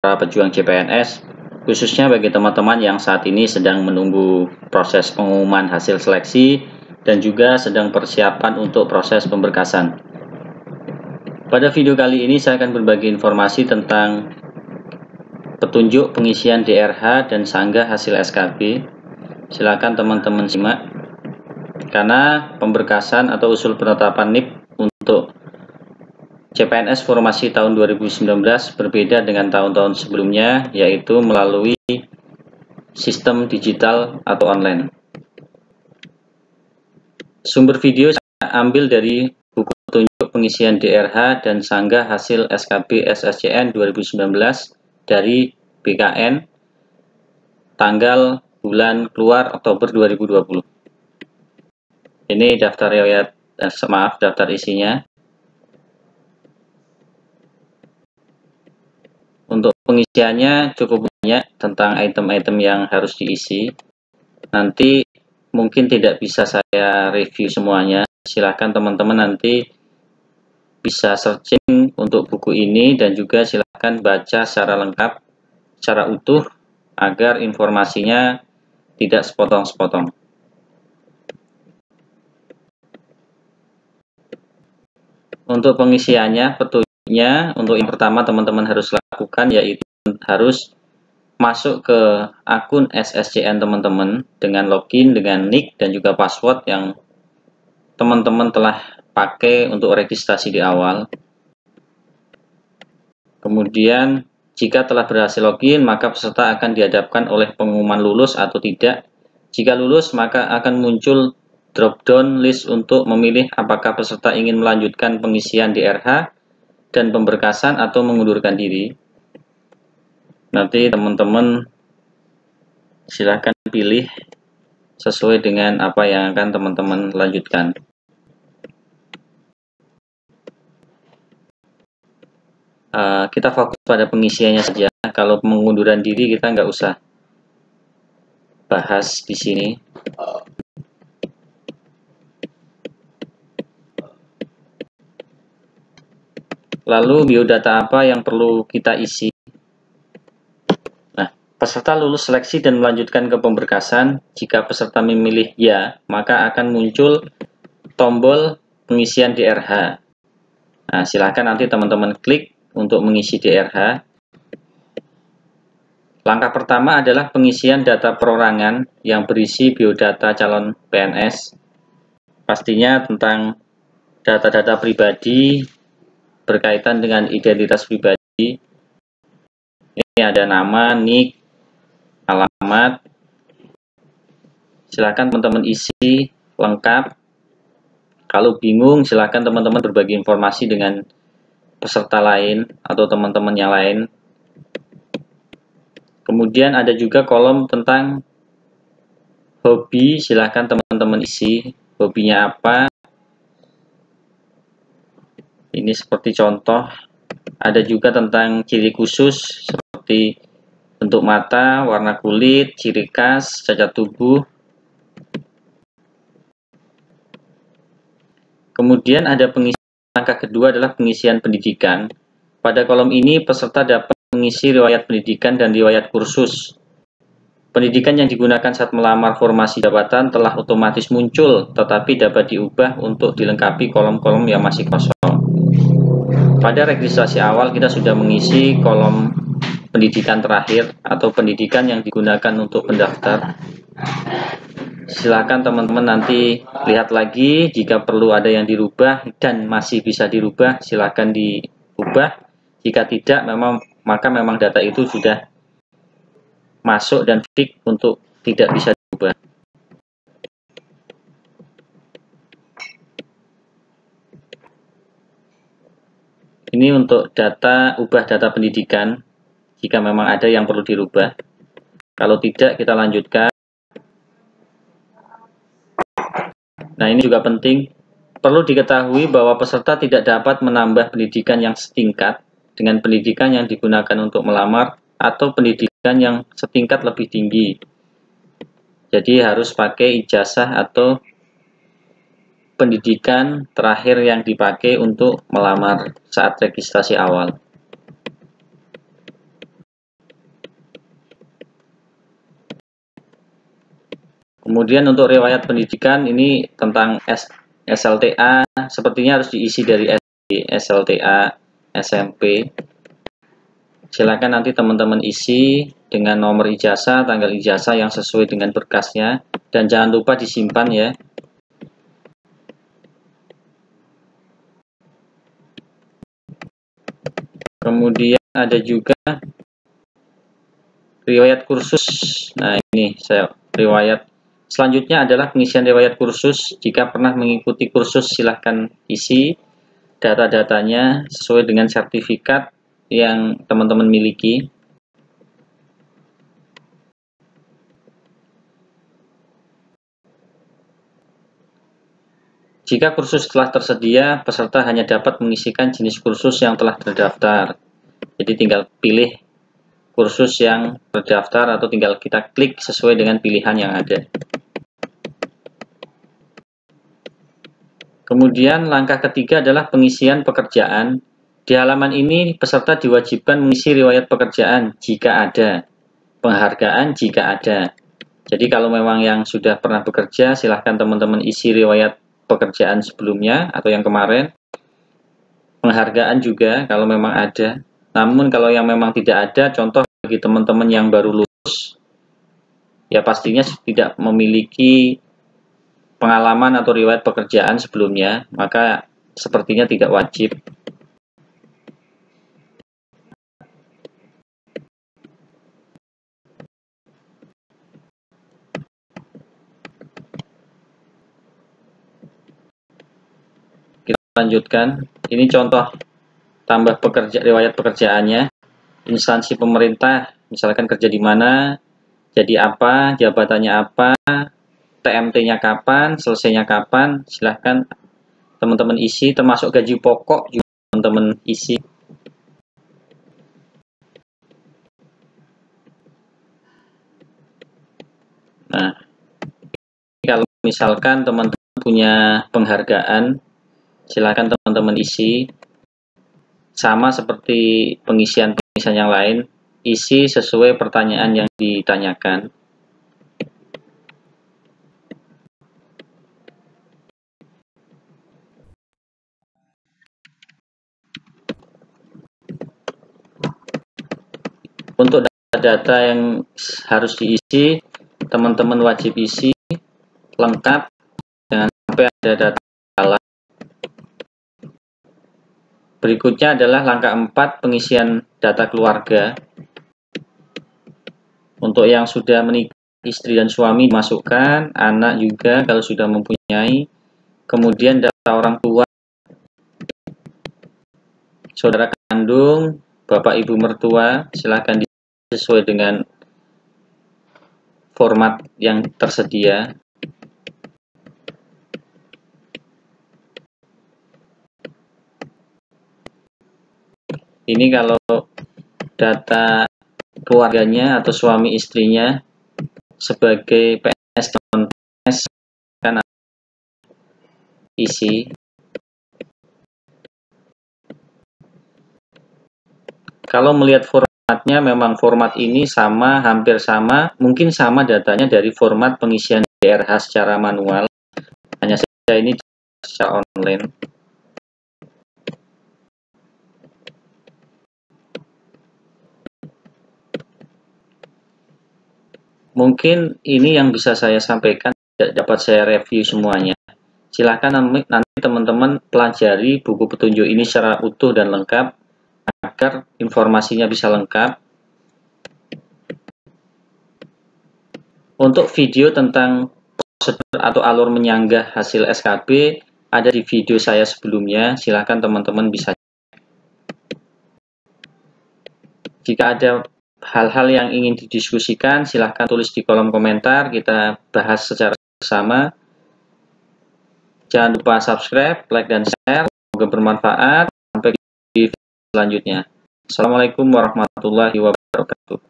para pejuang CPNS, khususnya bagi teman-teman yang saat ini sedang menunggu proses pengumuman hasil seleksi dan juga sedang persiapan untuk proses pemberkasan. Pada video kali ini saya akan berbagi informasi tentang petunjuk pengisian DRH dan sanggah hasil SKB. Silakan teman-teman simak, karena pemberkasan atau usul penetapan NIP untuk CPNS formasi tahun 2019 berbeda dengan tahun-tahun sebelumnya, yaitu melalui sistem digital atau online. Sumber video saya ambil dari buku petunjuk pengisian DRH dan sanggah hasil SKB SSCN 2019 dari BKN tanggal bulan keluar Oktober 2020. Ini daftar riwayat, daftar isinya. Untuk pengisiannya cukup banyak tentang item-item yang harus diisi. Nanti mungkin tidak bisa saya review semuanya. Silahkan teman-teman nanti bisa searching untuk buku ini dan juga silahkan baca secara lengkap, secara utuh, agar informasinya tidak sepotong-sepotong. Untuk pengisiannya, petunjuknya, untuk yang pertama teman-teman harus lakukan yaitu harus masuk ke akun SSCN teman-teman dengan login, dengan nick dan juga password yang teman-teman telah pakai untuk registrasi di awal. Kemudian jika telah berhasil login, maka peserta akan dihadapkan oleh pengumuman lulus atau tidak. Jika lulus, maka akan muncul drop-down list untuk memilih apakah peserta ingin melanjutkan pengisian DRH dan pemberkasan atau mengundurkan diri. Nanti teman-teman silahkan pilih sesuai dengan apa yang akan teman-teman lanjutkan. Kita fokus pada pengisiannya saja. Kalau pengunduran diri kita nggak usah bahas di sini. Lalu biodata apa yang perlu kita isi? Nah, peserta lulus seleksi dan melanjutkan ke pemberkasan. Jika peserta memilih ya, maka akan muncul tombol pengisian DRH. Nah, silakan nanti teman-teman klik untuk mengisi DRH. Langkah pertama adalah pengisian data perorangan yang berisi biodata calon PNS. Pastinya tentang data-data pribadi berkaitan dengan identitas pribadi. Ini ada nama, nick, alamat. Silakan teman-teman isi lengkap. Kalau bingung, silakan teman-teman berbagi informasi dengan peserta lain atau teman-teman yang lain. Kemudian ada juga kolom tentang hobi. Silakan teman-teman isi hobinya apa. Ini seperti contoh. Ada juga tentang ciri khusus seperti bentuk mata, warna kulit, ciri khas, cacat tubuh. Kemudian ada pengisian. Langkah kedua adalah pengisian pendidikan. Pada kolom ini peserta dapat mengisi riwayat pendidikan dan riwayat kursus. Pendidikan yang digunakan saat melamar formasi jabatan telah otomatis muncul, tetapi dapat diubah untuk dilengkapi kolom-kolom yang masih kosong. Pada registrasi awal kita sudah mengisi kolom pendidikan terakhir atau pendidikan yang digunakan untuk pendaftar. Silakan teman-teman nanti lihat lagi, jika perlu ada yang dirubah dan masih bisa dirubah, silakan diubah. Jika tidak, maka memang data itu sudah masuk dan fix untuk tidak bisa diubah. Ini untuk ubah data pendidikan, jika memang ada yang perlu dirubah. Kalau tidak, kita lanjutkan. Nah, ini juga penting. Perlu diketahui bahwa peserta tidak dapat menambah pendidikan yang setingkat dengan pendidikan yang digunakan untuk melamar atau pendidikan yang setingkat lebih tinggi. Jadi harus pakai ijazah atau pendidikan terakhir yang dipakai untuk melamar saat registrasi awal. Kemudian untuk riwayat pendidikan ini tentang SLTA, sepertinya harus diisi dari SD, SLTA, SMP. Silakan nanti teman-teman isi dengan nomor ijazah, tanggal ijazah yang sesuai dengan berkasnya, dan jangan lupa disimpan ya. Kemudian ada juga riwayat kursus. Nah, ini saya riwayat. Selanjutnya adalah pengisian riwayat kursus. Jika pernah mengikuti kursus, silahkan isi data-datanya sesuai dengan sertifikat yang teman-teman miliki. Jika kursus telah tersedia, peserta hanya dapat mengisikan jenis kursus yang telah terdaftar. Jadi tinggal pilih kursus yang terdaftar atau tinggal kita klik sesuai dengan pilihan yang ada. Kemudian langkah ketiga adalah pengisian pekerjaan. Di halaman ini peserta diwajibkan mengisi riwayat pekerjaan jika ada, penghargaan jika ada. Jadi kalau memang yang sudah pernah bekerja, silahkan teman-teman isi riwayat pekerjaan sebelumnya atau yang kemarin. Penghargaan juga kalau memang ada. Namun kalau yang memang tidak ada, contoh bagi teman-teman yang baru lulus, ya pastinya tidak memiliki pengalaman atau riwayat pekerjaan sebelumnya, maka sepertinya tidak wajib. Kita lanjutkan. Ini contoh tambah riwayat pekerjaannya. Instansi pemerintah, misalkan kerja di mana, jadi apa, jabatannya apa, TMT-nya kapan, selesainya kapan, silahkan teman-teman isi, termasuk gaji pokok juga teman-teman isi. Nah, kalau misalkan teman-teman punya penghargaan, silahkan teman-teman isi. Sama seperti pengisian yang lain, isi sesuai pertanyaan yang ditanyakan. Untuk data-data yang harus diisi, teman-teman wajib isi lengkap, jangan sampai ada data salah. Berikutnya adalah langkah 4, pengisian data keluarga. Untuk yang sudah menikah, istri dan suami dimasukkan, anak juga kalau sudah mempunyai. Kemudian data orang tua, saudara kandung, bapak ibu mertua, silakan sesuai dengan format yang tersedia. Ini kalau data keluarganya atau suami istrinya sebagai PNS non PNS kan isi. Kalau melihat formatnya, memang format ini sama, hampir sama, mungkin sama datanya dari format pengisian DRH secara manual, hanya saja ini secara online. Mungkin ini yang bisa saya sampaikan, tidak dapat saya review semuanya. Silakan nanti teman-teman pelajari buku petunjuk ini secara utuh dan lengkap, agar informasinya bisa lengkap. Untuk video tentang prosedur atau alur menyanggah hasil SKB ada di video saya sebelumnya, silahkan teman-teman bisa. Jika ada hal-hal yang ingin didiskusikan, silahkan tulis di kolom komentar, kita bahas secara bersama. Jangan lupa subscribe, like, dan share, semoga bermanfaat. Sampai di video selanjutnya. Assalamualaikum warahmatullahi wabarakatuh.